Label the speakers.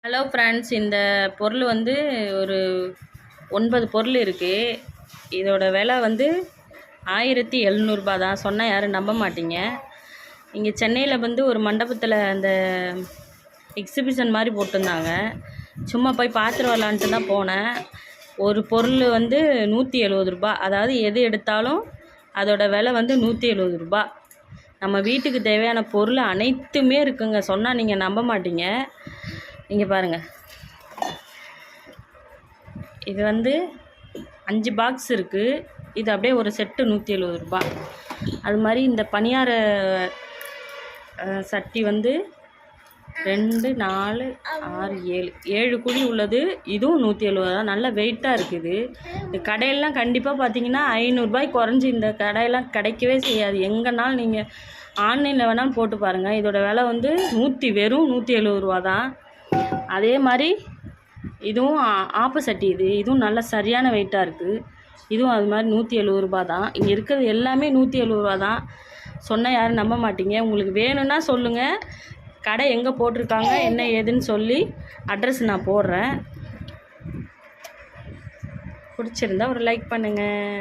Speaker 1: Hello friends, இந்த பொருள் வந்து ஒரு 9 பொருள் இருக்குது. இதோட விலை வந்து 1700 தான். சொன்னால் யாரும் நம்ப மாட்டீங்க. இங்கே சென்னையில் வந்து ஒரு மண்டபத்தில் அந்த எக்ஸிபிஷன் மாதிரி போட்டிருந்தாங்க. சும்மா போய் பார்த்துட்டு வரலான்ட்டு தான் போனேன். ஒரு பொருள் வந்து 170 அதாவது எது எடுத்தாலும் அதோட விலை வந்து 170 நம்ம வீட்டுக்கு தேவையான பொருள் அனைத்துமே இருக்குங்க. சொன்னால் நீங்கள் நம்ப மாட்டீங்க. இங்கே பாருங்கள், இது வந்து 5 பாக்ஸ் இருக்குது. இது அப்படியே ஒரு செட்டு 170 அது மாதிரி இந்த பணியார சட்டி வந்து 2, 4, 6, 7 குழி உள்ளது. இதுவும் 170 தான். நல்ல வெயிட்டாக இருக்குது. இந்த கடையெல்லாம் கண்டிப்பாக பார்த்தீங்கன்னா 500 குறைஞ்சி இந்த கடையெல்லாம் கிடைக்கவே செய்யாது. எங்கேனாலும் நீங்கள் ஆன்லைனில் வேணாலும் போட்டு பாருங்கள். இதோட விலை வந்து வெறும் 170 தான். அதே மாதிரி இதுவும் ஆப்ப சட்டி. இதுவும் நல்ல சரியான வெயிட்டாக இருக்குது. இதுவும் அது மாதிரி 170 தான். இங்கே இருக்கிறது எல்லாமே 170 தான். சொன்னால் யாரும் நம்ப மாட்டீங்க. உங்களுக்கு வேணும்னா சொல்லுங்கள். கடை எங்கே போட்டிருக்காங்க என்ன ஏதுன்னு சொல்லி அட்ரஸ் நான் போடுறேன். பிடிச்சிருந்தா ஒரு லைக் பண்ணுங்கள்.